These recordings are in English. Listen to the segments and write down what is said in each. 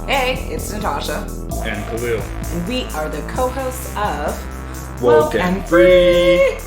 Hey, it's Natasha. And Khalil. And we are the co-hosts of WokeNFree.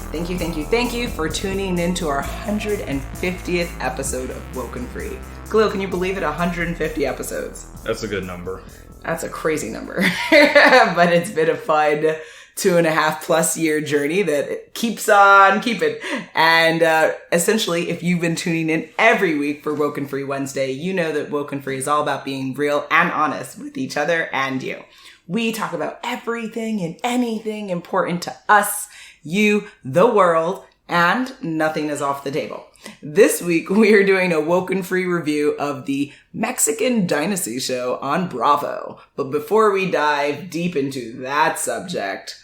Thank you for tuning in to our 150th episode of WokeNFree. Khalil, can you believe it? 150 episodes. That's a good number. That's a crazy number. But it's been a fun 2.5+ year journey that keeps on keeping. And essentially, if you've been tuning in every week for WokeNFree Wednesday, you know that WokeNFree is all about being real and honest with each other and you. We talk about everything and anything important to us, you, the world, and nothing is off the table. This week, we are doing a WokeNFree review of the Mexican Dynasties show on Bravo. But before we dive deep into that subject,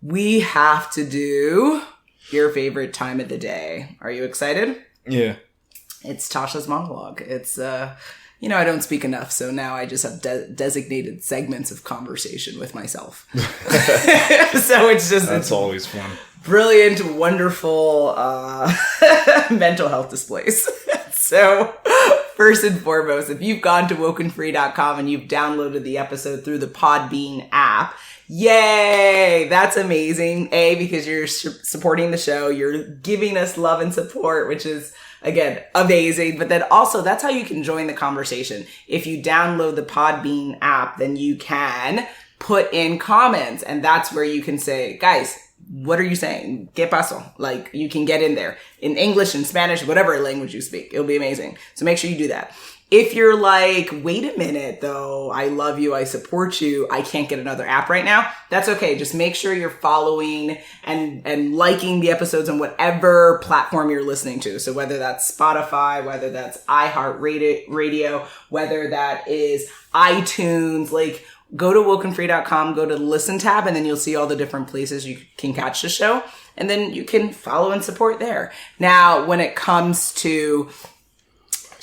we have to do your favorite time of the day. Are you excited? Yeah. It's Tasha's monologue. It's, I don't speak enough, so now I just have designated segments of conversation with myself. So it's always fun. Brilliant, wonderful mental health displays. So, first and foremost, if you've gone to WokeNFree.com and you've downloaded the episode through the Podbean app, yay! That's amazing. A, because you're supporting the show, you're giving us love and support, which is, again, amazing. But then also, that's how you can join the conversation. If you download the Podbean app, then you can put in comments, and that's where you can say, guys, what are you saying? ¿Qué pasó? Like, you can get in there in English and Spanish, whatever language you speak. It'll be amazing. So make sure you do that. If you're like, wait a minute though, I love you, I support you, I can't get another app right now, that's okay. Just make sure you're following and liking the episodes on whatever platform you're listening to. So whether that's Spotify, whether that's iHeartRadio, whether that is iTunes, like, go to WokeNFree.com, go to the Listen tab, and then you'll see all the different places you can catch the show. And then you can follow and support there. Now, when it comes to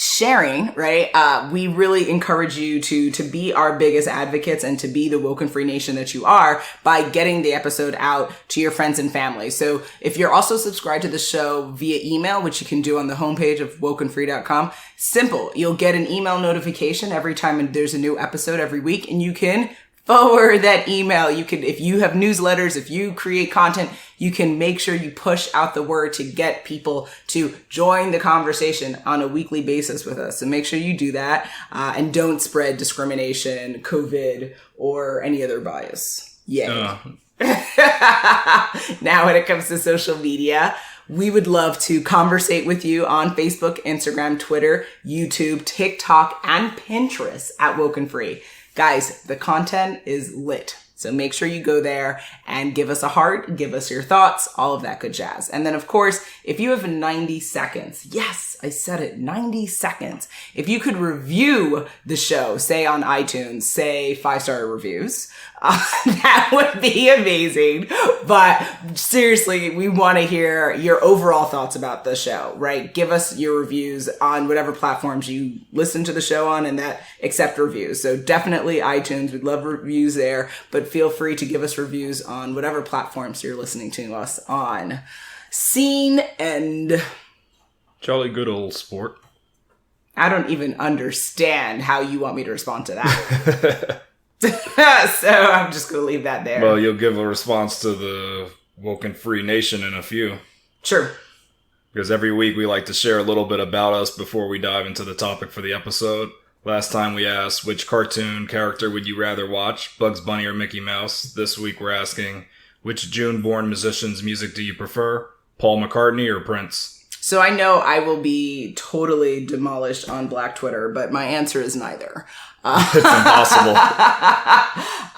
sharing, right, we really encourage you to be our biggest advocates and to be the WokeNFree Nation that you are by getting the episode out to your friends and family. So if you're also subscribed to the show via email, which you can do on the homepage of WokeNFree.com, simple. You'll get an email notification every time there's a new episode every week, and you can forward that email. You can, if you have newsletters, if you create content, you can make sure you push out the word to get people to join the conversation on a weekly basis with us. So make sure you do that, and don't spread discrimination, COVID, or any other bias. Yay. Now, when it comes to social media, we would love to conversate with you on Facebook, Instagram, Twitter, YouTube, TikTok, and Pinterest at WokeNFree. Guys, the content is lit. So make sure you go there and give us a heart, give us your thoughts, all of that good jazz. And then, of course, if you have 90 seconds, yes, I said it, 90 seconds. If you could review the show, say on iTunes, say 5-star reviews, that would be amazing. But seriously, we want to hear your overall thoughts about the show, right? Give us your reviews on whatever platforms you listen to the show on and that accept reviews. So definitely iTunes. We'd love reviews there, but feel free to give us reviews on whatever platforms you're listening to us on. Scene and jolly good old sport. I don't even understand how you want me to respond to that. So I'm just going to leave that there. Well, you'll give a response to the WokeNFree Nation in a few. Sure. Because every week we like to share a little bit about us before we dive into the topic for the episode. Last time we asked, which cartoon character would you rather watch, Bugs Bunny or Mickey Mouse? This week we're asking, which June-born musician's music do you prefer, Paul McCartney or Prince? So I know I will be totally demolished on Black Twitter, but my answer is neither. It's impossible.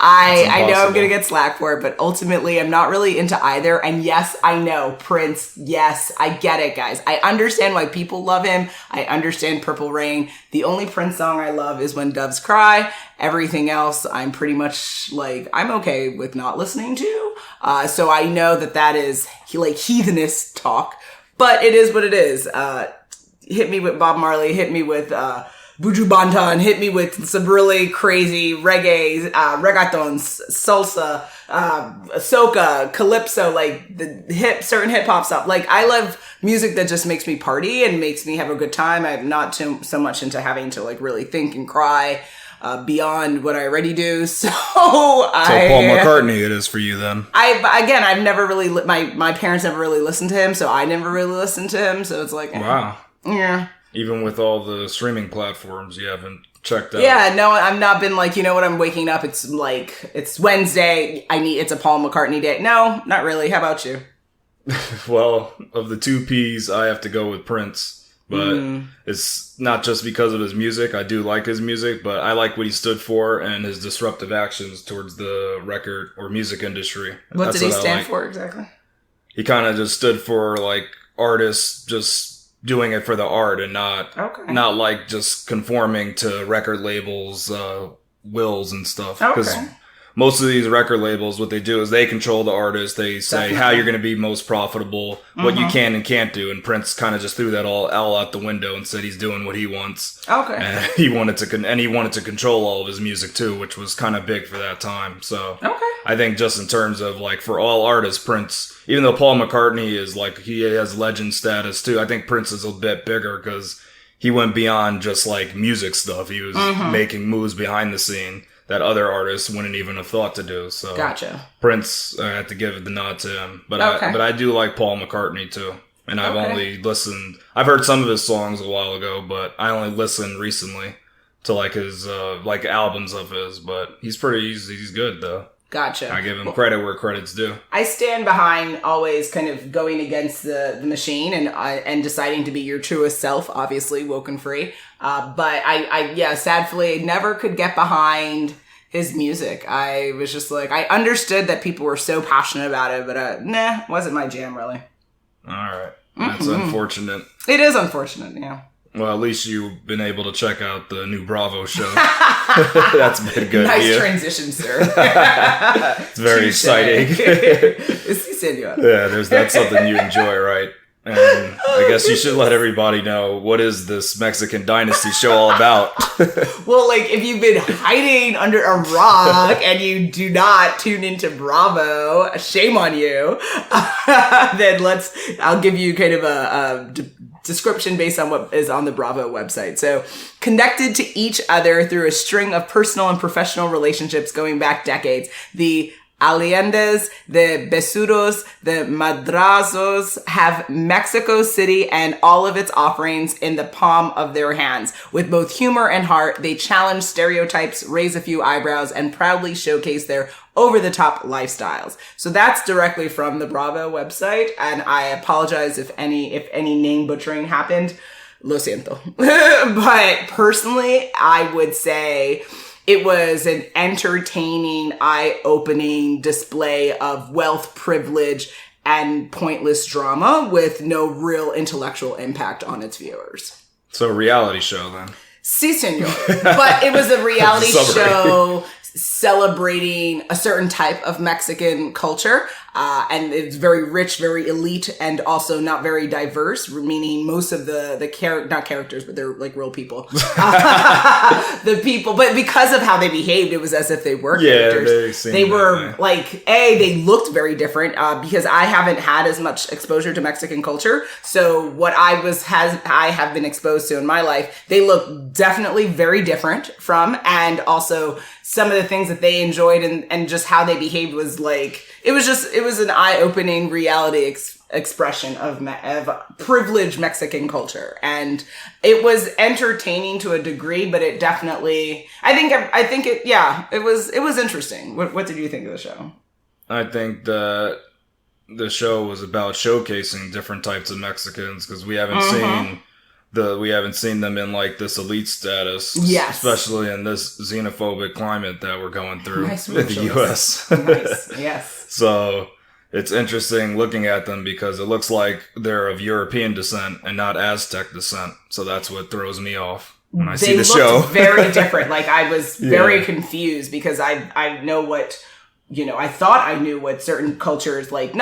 I know I'm going to get slack for it, but ultimately I'm not really into either. And yes, I know Prince. Yes, I get it, guys. I understand why people love him. I understand Purple Rain. The only Prince song I love is When Doves Cry. Everything else, I'm pretty much like, I'm okay with not listening to. So I know that is like heathenist talk, but it is what it is. Hit me with Bob Marley, hit me with Buju Banton, hit me with some really crazy reggae, reggaeton, salsa, soca, calypso, like the certain hip hop stuff. Like, I love music that just makes me party and makes me have a good time. I'm not so much into having to like really think and cry beyond what I already do. So Paul McCartney it is for you then. I've never really, my parents never really listened to him, so I never really listened to him. So it's like, wow. Yeah. Even with all the streaming platforms, you haven't checked out. Yeah, no, I've not been like, you know what, I'm waking up, it's Wednesday, it's a Paul McCartney day. No, not really. How about you? Well, of the two P's, I have to go with Prince. But it's not just because of his music. I do like his music, but I like what he stood for and his disruptive actions towards the record or music industry. What did he stand for exactly? He kind of just stood for like artists just doing it for the art and not like just conforming to record labels, wills and stuff. Because most of these record labels, what they do is they control the artist. They say how you're going to be most profitable, what you can and can't do. And Prince kind of just threw that all out the window and said he's doing what he wants. Okay. And he wanted to control all of his music too, which was kind of big for that time. So I think just in terms of like for all artists, Prince, even though Paul McCartney is like, he has legend status too, I think Prince is a bit bigger because he went beyond just like music stuff. He was making moves behind the scene that other artists wouldn't even have thought to do. So gotcha. Prince, I had to give the nod to him. But I do like Paul McCartney too. And I've only listened, I've heard some of his songs a while ago, but I only listened recently to like his, like albums of his, but he's good though. Gotcha. I give him credit where credit's due. I stand behind always kind of going against the machine and deciding to be your truest self, obviously, WokeNFree. But I sadly never could get behind his music. I was just like, I understood that people were so passionate about it, but wasn't my jam really. All right. That's unfortunate. It is unfortunate, yeah. Well, at least you've been able to check out the new Bravo show. That's been good. Nice transition, sir. It's very exciting. Yeah, that's something you enjoy, right? And I guess you should let everybody know, what is this Mexican Dynasty show all about? Well, like, if you've been hiding under a rock and you do not tune into Bravo, shame on you. Then I'll give you kind of a description based on what is on the Bravo website. So, connected to each other through a string of personal and professional relationships going back decades, the Allendes, the Besuros, the Madrazos have Mexico City and all of its offerings in the palm of their hands. With both humor and heart, they challenge stereotypes, raise a few eyebrows, and proudly showcase their over-the-top lifestyles. So that's directly from the Bravo website, and I apologize if any name butchering happened. Lo siento. But personally, I would say it was an entertaining, eye-opening display of wealth, privilege, and pointless drama with no real intellectual impact on its viewers. So a reality show then? Si, senor. But it was a reality show celebrating a certain type of Mexican culture. And it's very rich, very elite, and also not very diverse, meaning most of not characters, but they're like real people. The people, but because of how they behaved, it was as if they were characters. They were like, they looked very different, because I haven't had as much exposure to Mexican culture. So what I have been exposed to in my life, they look definitely very different from, and also some of the things that they enjoyed and just how they behaved was like, it was an eye-opening reality expression of privileged Mexican culture. And it was entertaining to a degree, but it definitely, it was interesting. What did you think of the show? I think that the show was about showcasing different types of Mexicans, because we haven't seen them in like this elite status, especially in this xenophobic climate that we're going through in the U.S. Nice, yes. So it's interesting looking at them because it looks like they're of European descent and not Aztec descent. So that's what throws me off when I see the show. Very different. Like, I was very confused because I know what, I thought I knew what certain cultures, like,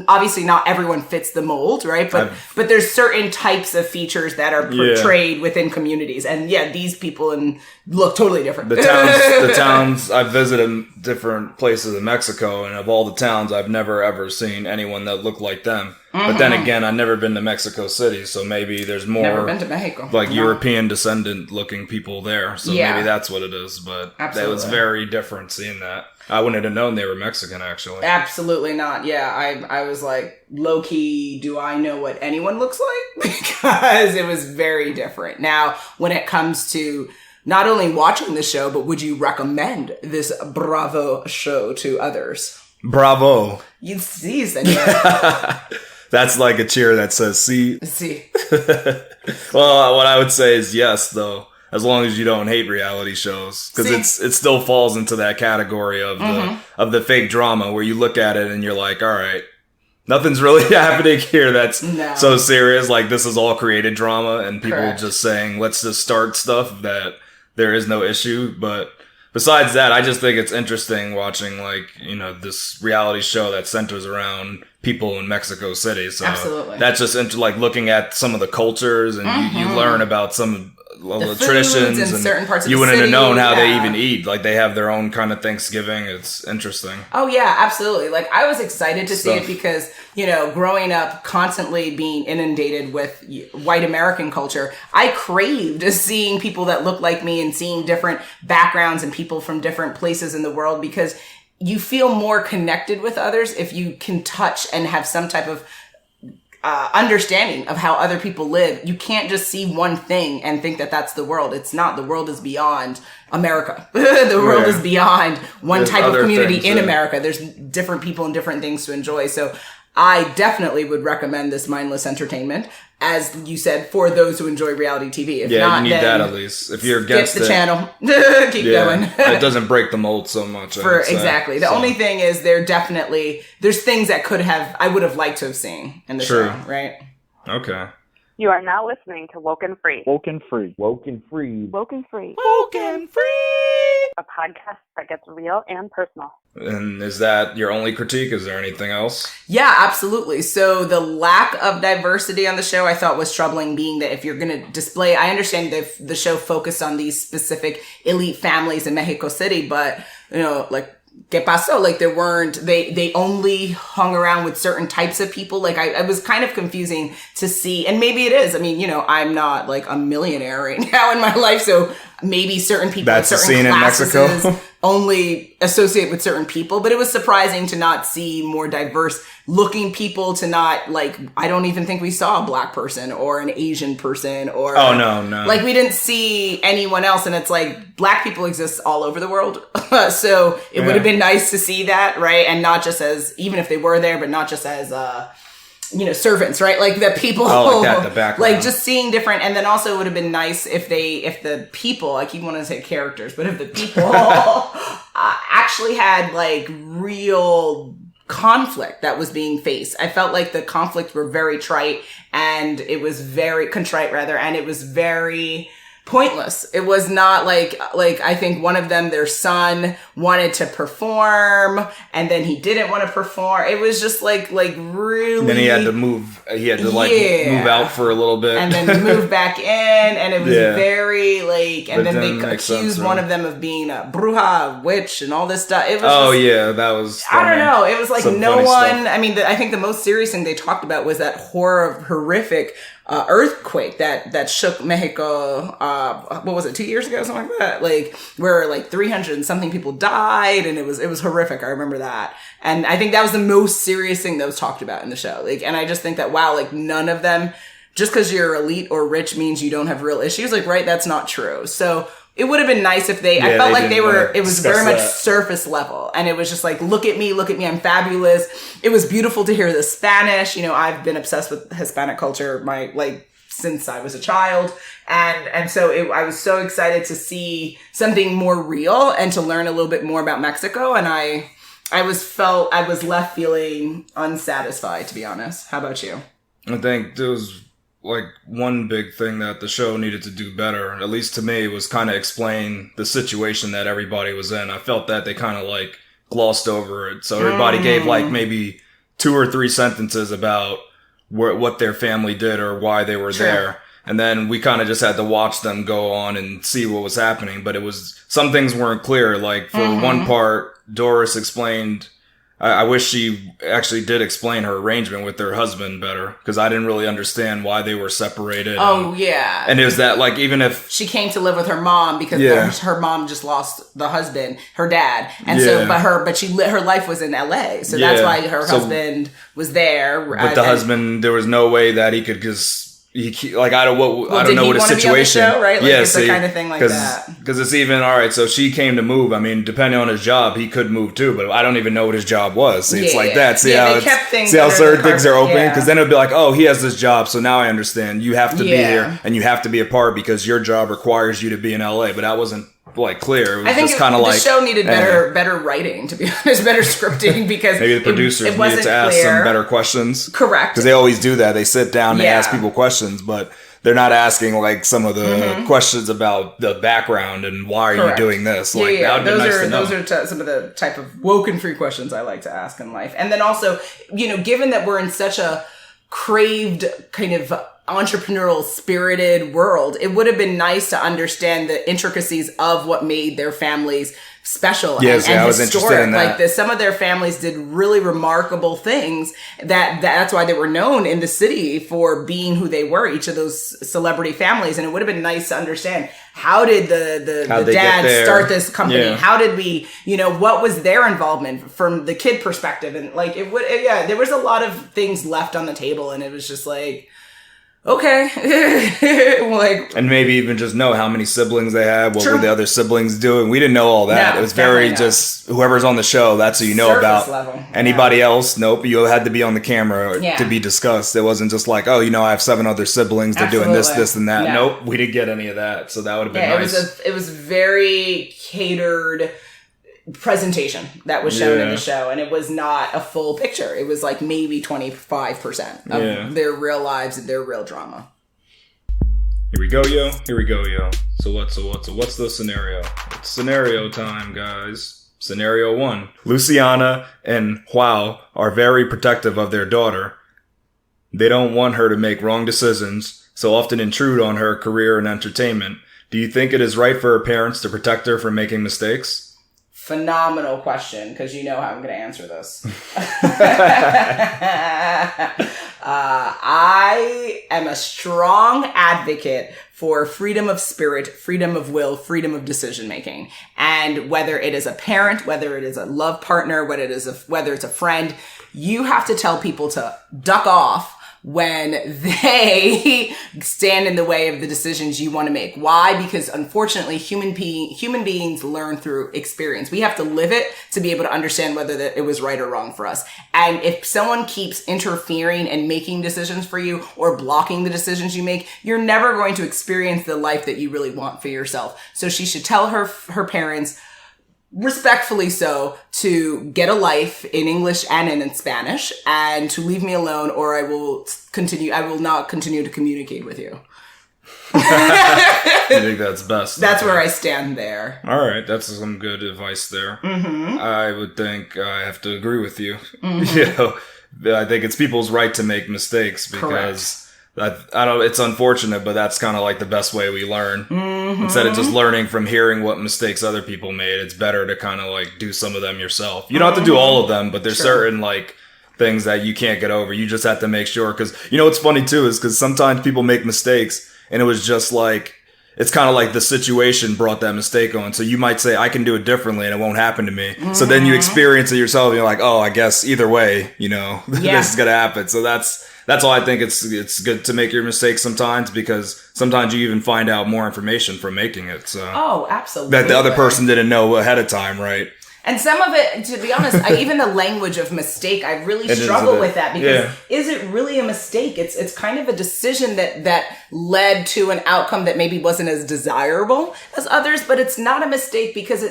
obviously not everyone fits the mold, right? But there's certain types of features that are portrayed within communities. And these people look totally different. The towns, I've visited different places in Mexico, and of all the towns, I've never ever seen anyone that looked like them. But then again, I've never been to Mexico City, so maybe there's more Never been to Mexico. like European descendant looking people there. So maybe that's what it is. But that was very different seeing that. I wouldn't have known they were Mexican, actually. Absolutely not. Yeah, I was like, low key, do I know what anyone looks like? Because it was very different. Now, when it comes to not only watching the show, but would you recommend this Bravo show to others? Bravo. You see, senor. That's like a cheer that says "see." See. Well, what I would say is yes, though, as long as you don't hate reality shows, because it still falls into that category of the fake drama where you look at it and you're like, all right, nothing's really happening here that's so serious. Like, this is all created drama and people just saying, let's just start stuff that there is no issue. But besides that, I just think it's interesting watching, like, you know, this reality show that centers around people in Mexico City. So that's just like looking at some of the cultures and you learn about some of the traditions and certain parts of you the wouldn't city. have known how they even eat. Like, they have their own kind of Thanksgiving. It's interesting. Oh yeah, absolutely. Like, I was excited to see it because, you know, growing up constantly being inundated with white American culture, I craved seeing people that look like me and seeing different backgrounds and people from different places in the world, because you feel more connected with others if you can touch and have some type of understanding of how other people live. You can't just see one thing and think that that's the world. It's not. The world is beyond America. The world is beyond one type of community in America. There's different people and different things to enjoy. So I definitely would recommend this mindless entertainment, as you said, for those who enjoy reality TV. If not, you need that at least. If you're against the channel, keep going. It doesn't break the mold so much. Exactly. The only thing is there's things that I would have liked to have seen in the show, right? Okay. You are now listening to WokeNFree. WokeNFree. WokeNFree. WokeNFree. WokeNFree. A podcast that gets real and personal. And is that your only critique? Is there anything else? Yeah, absolutely. So the lack of diversity on the show I thought was troubling, being that if you're going to display, I understand that the show focused on these specific elite families in Mexico City, but, you know, like, ¿qué pasó? Like, they only hung around with certain types of people. Like, I was kind of confusing to see, and maybe it is. I mean, you know, I'm not like a millionaire right now in my life, so maybe certain people in certain classes only associate with certain people, but it was surprising to not see more diverse looking people, to not, like, I don't even think we saw a black person or an Asian person or no. Like, we didn't see anyone else, and it's like black people exist all over the world. So it would have been nice to see that, right? And not just as, even if they were there, but not just as you know, servants, right? Like, the people, like that, the background. Like, just seeing different. And then also it would have been nice if the people, I keep wanting to say characters, but if the people actually had like real conflict that was being faced. I felt like the conflicts were very trite, and it was very contrite rather, and it was very pointless. It was not like I think one of them, their son wanted to perform and then he didn't want to perform. It was just like really. And then he had to move. He had to move out for a little bit and then move back in, and it was very like. And then they accused one of them of being a bruja, witch, and all this stuff. It was that was. Funny. I don't know. It was like no one. Stuff. I mean, I think the most serious thing they talked about was that horrific earthquake that shook Mexico. What was it? 2 years ago, something like that. Like, where like 300 and something people died, and it was horrific. I remember that, and I think that was the most serious thing that was talked about in the show. Like, and I just think that like none of them, just because you're elite or rich means you don't have real issues. Like, right? That's not true. So it would have been nice if I felt like it was very much surface level. And it was just like, look at me, I'm fabulous. It was beautiful to hear the Spanish. You know, I've been obsessed with Hispanic culture, since I was a child. And so I was so excited to see something more real and to learn a little bit more about Mexico. And I was left feeling unsatisfied, to be honest. How about you? I think there was like one big thing that the show needed to do better, at least to me, was kind of explain the situation that everybody was in. I felt that they kind of like glossed over it. So everybody gave like maybe 2 or 3 sentences about what their family did or why they were there. And then we kind of just had to watch them go on and see what was happening. But some things weren't clear. Like, for one part, Doris explained I wish she actually did explain her arrangement with her husband better, because I didn't really understand why they were separated. Oh, yeah. And it was that, like, even if... She came to live with her mom because her mom just lost the husband, her dad. And so, but her life was in LA. So that's why her husband was there. But the husband, there was no way that he could just... I don't know what his situation. Show, right? Like, it's the kind of thing like that. Because it's even all right. So she came to move. I mean, depending on his job, he could move too. But I don't even know what his job was. See, it's like that. See how certain things are open. Because then it would be like, oh, he has this job, so now I understand. You have to be here and you have to be a part because your job requires you to be in LA. But that wasn't like clear. It was just kind of like the show needed better writing, to be honest, better scripting, because maybe the producers needed to ask some better questions. Correct. Because they always do that. They sit down, they ask people questions, but they're not asking like some of the questions about the background and why are you doing this. Like that would be nice to know. Those are some of the type of woken free questions I like to ask in life. And then also, given that we're in such a craved kind of entrepreneurial spirited world, it would have been nice to understand the intricacies of what made their families special and I was interested in that. Like some of their families did really remarkable things that's why they were known in the city for being who they were, each of those celebrity families. And it would have been nice to understand, how did the dad start this company? Yeah. How did we, what was their involvement from the kid perspective? And like, there was a lot of things left on the table, and it was just like, okay. And maybe even just know how many siblings they had, what were the other siblings doing. We didn't know all that. No, it was very just whoever's on the show, that's who you know about. Level. Anybody else, nope. You had to be on the camera to be discussed. It wasn't just like, oh, I have 7 other siblings, they're doing this, and that. No. Nope, we didn't get any of that. So that would have been nice. It was very catered presentation that was shown in the show, and it was not a full picture. It was like maybe 25% of their real lives and their real drama. Here we go, yo. So what's the scenario? It's scenario time, guys. Scenario 1. Luciana and Huao are very protective of their daughter. They don't want her to make wrong decisions, so often intrude on her career and entertainment. Do you think it is right for her parents to protect her from making mistakes? Phenomenal question, because you know how I'm going to answer this. I am a strong advocate for freedom of spirit, freedom of will, freedom of decision making. And whether it is a parent, whether it is a love partner, whether it's a friend, you have to tell people to duck off when they stand in the way of the decisions you want to make. Why? Because unfortunately, human beings learn through experience. We have to live it to be able to understand whether it was right or wrong for us. And if someone keeps interfering and making decisions for you or blocking the decisions you make, you're never going to experience the life that you really want for yourself. So she should tell her parents, respectfully so, to get a life in English and in Spanish, and to leave me alone, or I will not continue to communicate with you. I think that's best. That's where I stand there. All right, that's some good advice there. Mm-hmm. I would think I have to agree with you. Mm-hmm. I think it's people's right to make mistakes, because I don't. It's unfortunate, but that's kind of like the best way we learn. Mm-hmm. Instead of just learning from hearing what mistakes other people made, it's better to kind of like do some of them yourself. You don't have to do all of them, but there's certain like things that you can't get over. You just have to make sure, because what's funny too is because sometimes people make mistakes, and it was just like, it's kind of like the situation brought that mistake on. So you might say, I can do it differently and it won't happen to me. Mm-hmm. So then you experience it yourself and you're like, oh, I guess either way, this is going to happen. So that's why I think it's good to make your mistakes sometimes, because sometimes you even find out more information from making it. So absolutely. That the other person didn't know ahead of time, right? And some of it, to be honest, even the language of mistake, I really struggle with that, because is it really a mistake? It's kind of a decision that led to an outcome that maybe wasn't as desirable as others, but it's not a mistake, because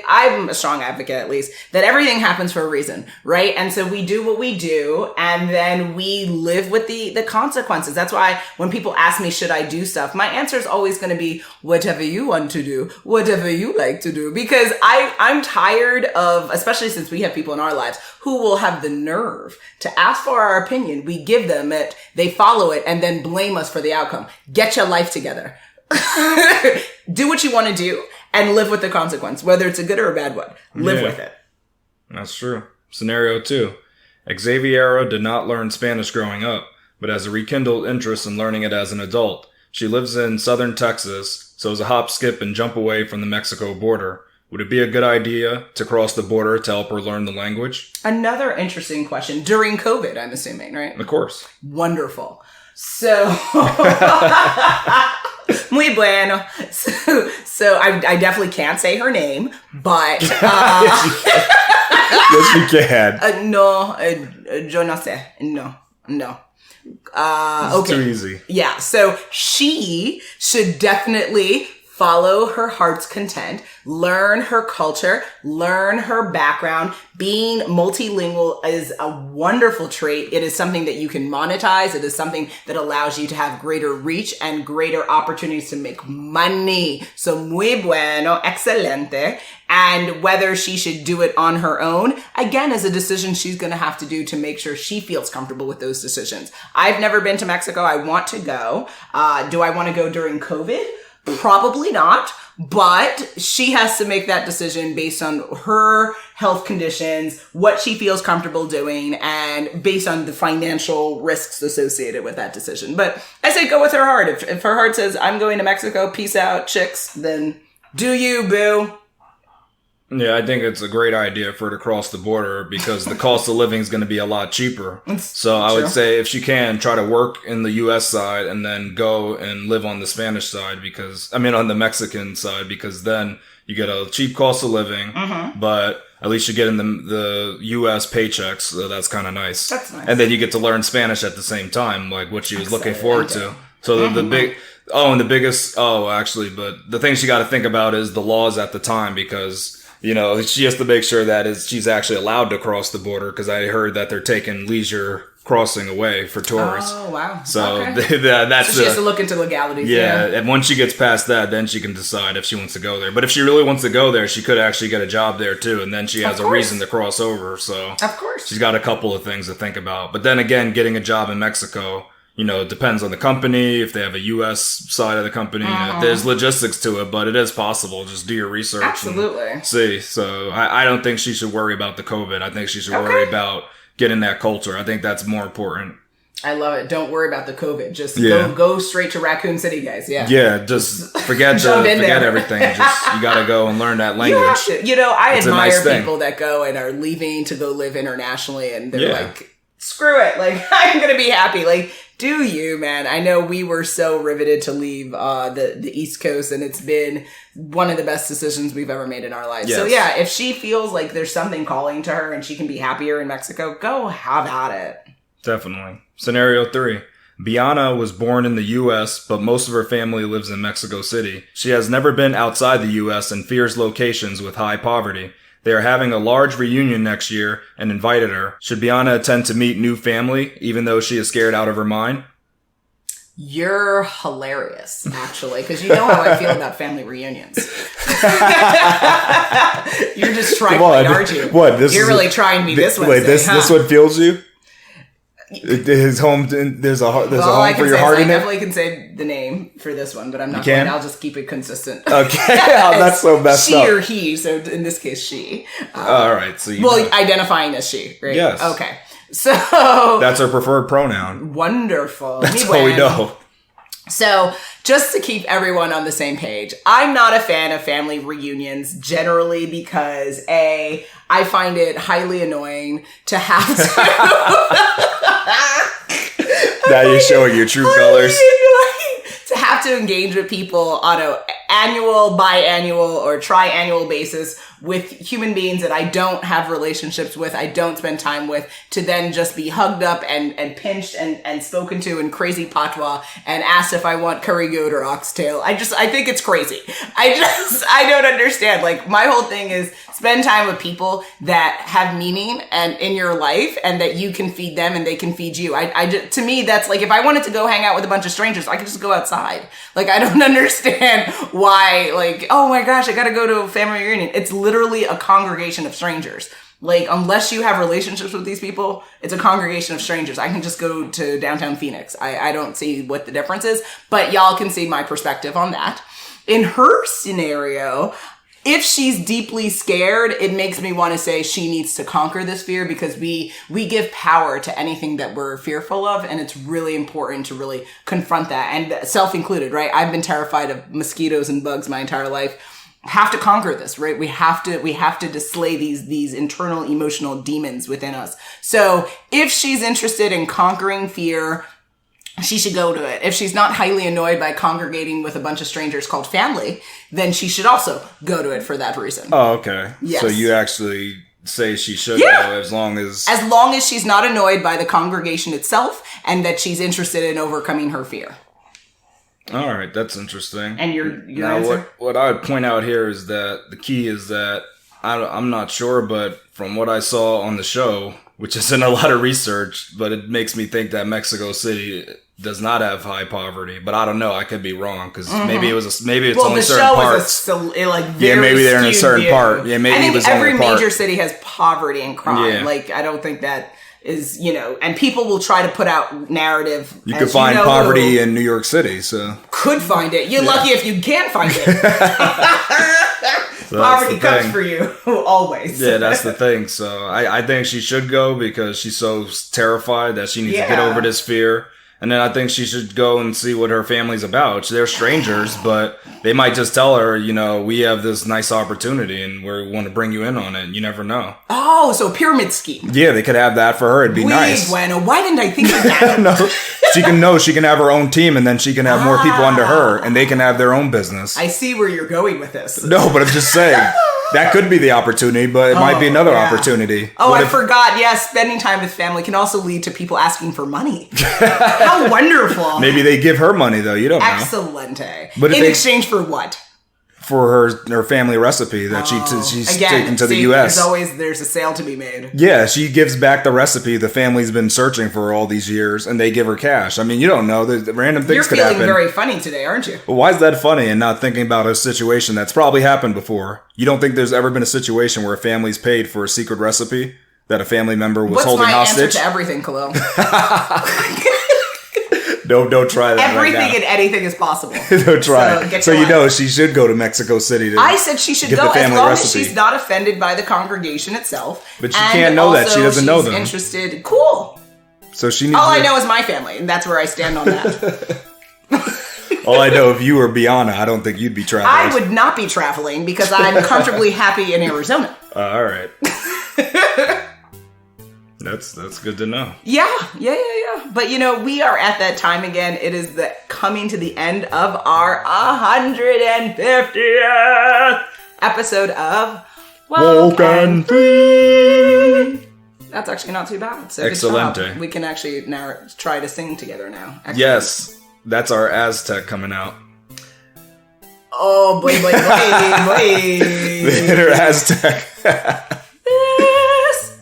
I'm a strong advocate, at least, that everything happens for a reason, right? And so we do what we do, and then we live with the consequences. That's why when people ask me, should I do stuff? My answer is always going to be, whatever you want to do, whatever you like to do, because I'm tired of, especially since we have people in our lives who will have the nerve to ask for our opinion. We give them it, they follow it, and then blame us for the outcome. Get your life together. Do what you want to do and live with the consequence, whether it's a good or a bad one. Live with it. That's true. Scenario 2. Xaviera did not learn Spanish growing up, but has a rekindled interest in learning it as an adult. She lives in southern Texas, so is a hop, skip, and jump away from the Mexico border. Would it be a good idea to cross the border to help her learn the language? Another interesting question. During COVID, I'm assuming, right? Of course. Wonderful. So, muy bueno. So I definitely can't say her name, but... Yes, you can. No, yo no sé. No. It's too easy. Yeah, so she should definitely follow her heart's content, learn her culture, learn her background. Being multilingual is a wonderful trait. It is something that you can monetize. It is something that allows you to have greater reach and greater opportunities to make money. So muy bueno, excelente. And whether she should do it on her own, again, is a decision she's going to have to do to make sure she feels comfortable with those decisions. I've never been to Mexico. I want to go. Do I want to go during COVID? Probably not, but she has to make that decision based on her health conditions, what she feels comfortable doing, and based on the financial risks associated with that decision. But I say go with her heart. If her heart says, I'm going to Mexico, peace out, chicks, then do you, boo. Yeah, I think it's a great idea for her to cross the border because the cost of living is going to be a lot cheaper. So I would say if she can, try to work in the U.S. side and then go and live on the Spanish side on the Mexican side, because then you get a cheap cost of living, but at least you get in the U.S. paychecks. So that's kind of nice. That's nice. And then you get to learn Spanish at the same time, like what she was looking forward to. So but the thing she got to think about is the laws at the time, because she has to make sure that she's actually allowed to cross the border, because I heard that they're taking leisure crossing away for tourists. Oh, wow. So okay. that's she has to look into legalities. Yeah, and once she gets past that, then she can decide if she wants to go there. But if she really wants to go there, she could actually get a job there too, and then she has a reason to cross over. So of course, she's got a couple of things to think about. But then again, getting a job in Mexico, it depends on the company, if they have a U.S. side of the company. There's logistics to it, but it is possible. Just do your research. Absolutely. And see. So I don't think she should worry about the COVID. I think she should worry about getting that culture. I think that's more important. I love it. Don't worry about the COVID. Just go straight to Raccoon City, guys. Yeah. Yeah. Just forget everything. Just, you got to go and learn that language. You have to. I admire people that go and are leaving to go live internationally, and they're like, screw it. Like, I'm going to be happy. Like, do you, man? I know we were so riveted to leave the East Coast, and it's been one of the best decisions we've ever made in our lives. Yes. So yeah, if she feels like there's something calling to her and she can be happier in Mexico, go have at it. Definitely. Scenario 3. Biana was born in the U.S., but most of her family lives in Mexico City. She has never been outside the U.S. and fears locations with high poverty. They are having a large reunion next year and invited her. Should Biana attend to meet new family, even though she is scared out of her mind? You're hilarious, actually, because you know how I feel about family reunions. You're just trying, aren't you? What? You're really trying me this Wednesday. Wait, this one feels you? His home. There's a home for your heart in it. I definitely can say the name for this one, but I'm not going. I'll just keep it consistent. Okay, that's so messed she up. She or he. So in this case, she. All right. So identifying as she, right? Yes. Okay. So that's her preferred pronoun. Wonderful. That's all we know. So just to keep everyone on the same page, I'm not a fan of family reunions generally because I find it highly annoying to have to. Now you're showing your true colors. To have to engage with people on an annual, biannual, or triannual basis with human beings that I don't have relationships with, I don't spend time with, to then just be hugged up and pinched and spoken to in crazy patois and asked if I want curry goat or oxtail. I think it's crazy. I don't understand. Like, my whole thing is spend time with people that have meaning and in your life, and that you can feed them and they can feed you. To me, that's like, if I wanted to go hang out with a bunch of strangers, I could just go outside. Like, I don't understand why, like, oh my gosh, I gotta go to a family reunion. It's literally a congregation of strangers. Like, unless you have relationships with these people, it's a congregation of strangers. I can just go to downtown Phoenix. I don't see what the difference is, but y'all can see my perspective on that. In her scenario, If she's deeply scared, it makes me want to say she needs to conquer this fear, because we give power to anything that we're fearful of, and it's really important to really confront that, and self included, right? I've been terrified of mosquitoes and bugs my entire life. Have to conquer this, right? We have to display these internal emotional demons within us. So if she's interested in conquering fear, she should go to it. If she's not highly annoyed by congregating with a bunch of strangers called family, then she should also go to it for that reason. Oh, okay. Yes. So you actually say she should go as long as she's not annoyed by the congregation itself, and that she's interested in overcoming her fear. All right, that's interesting. And your now, answer? what I would point out here is that the key is that I'm not sure, but from what I saw on the show, which isn't a lot of research, but it makes me think that Mexico City does not have high poverty. But I don't know. I could be wrong, because maybe it's only certain parts. Maybe they're in a certain part. Yeah, maybe I think every only major city has poverty and crime. Yeah. Like, I don't think that is, and people will try to put out narrative. You could find poverty in New York City, so. Could find it. You're lucky if you can find it. So poverty comes for you, always. Yeah, that's the thing. So I think she should go, because she's so terrified that she needs to get over this fear. And then I think she should go and see what her family's about. They're strangers, but they might just tell her, we have this nice opportunity and we want to bring you in on it. You never know. Oh, so pyramid scheme. Yeah, they could have that for her. It'd be nice. Bueno, why didn't I think of that? No, she can have her own team, and then she can have more people under her, and they can have their own business. I see where you're going with this. No, but I'm just saying. That could be the opportunity, but it might be another opportunity. Oh, I forgot. Yes, spending time with family can also lead to people asking for money. How wonderful. Maybe they give her money, though. You don't know. Excellente. But in exchange for what? For her family recipe that she's taken to the U.S. There's a sale to be made. Yeah, she gives back the recipe the family's been searching for all these years, and they give her cash. I mean, you don't know. The random things could happen. You're feeling very funny today, aren't you? Well, why is that funny and not thinking about a situation that's probably happened before? You don't think there's ever been a situation where a family's paid for a secret recipe that a family member was holding hostage? What's my answer to everything, Khalil? Don't try that. Everything right now. and anything is possible. Don't try it. So she should go to Mexico City. I said she should go as long as she's not offended by the congregation itself. But she can't know that. She doesn't know them. Interested. Cool. So she needs. All I know is my family, and that's where I stand on that. All I know, if you were Biana, I don't think you'd be traveling. I would not be traveling because I'm comfortably happy in Arizona. All right. That's good to know. Yeah. But we are at that time again. It is coming to the end of our 150th episode of WokeNFree. That's actually not too bad. So Excelente. We can actually now try to sing together now. Excellent. Yes, that's our Aztec coming out. Oh boy. The inner Aztec.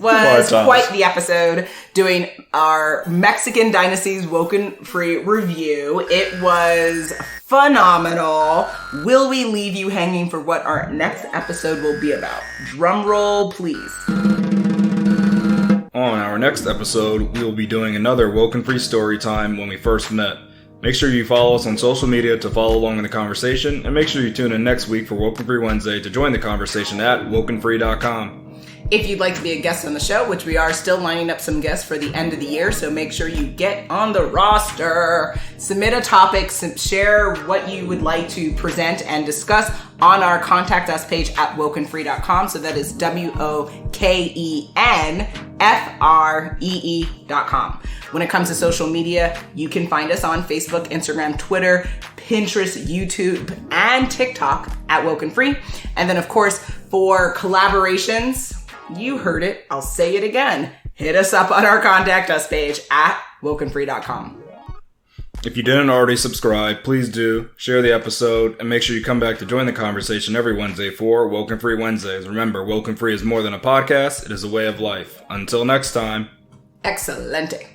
Was quite the episode doing our Mexican Dynasties WokeNFree review. It was phenomenal. Will we leave you hanging for what our next episode will be about? Drum roll, please. On our next episode, we will be doing another WokeNFree story time when we first met. Make sure you follow us on social media to follow along in the conversation, and make sure you tune in next week for WokeNFree Wednesday to join the conversation at WokeNFree.com. If you'd like to be a guest on the show, which we are still lining up some guests for the end of the year, so make sure you get on the roster. Submit a topic, share what you would like to present and discuss on our Contact Us page at WokeNFree.com. So that is WokenFree.com. When it comes to social media, you can find us on Facebook, Instagram, Twitter, Pinterest, YouTube, and TikTok at WokeNFree. And then, of course, for collaborations, you heard it. I'll say it again. Hit us up on our Contact Us page at WokenFree.com. If you didn't already subscribe, please do. Share the episode, and make sure you come back to join the conversation every Wednesday for WokeNFree Wednesdays. Remember, WokeNFree is more than a podcast. It is a way of life. Until next time. Excelente.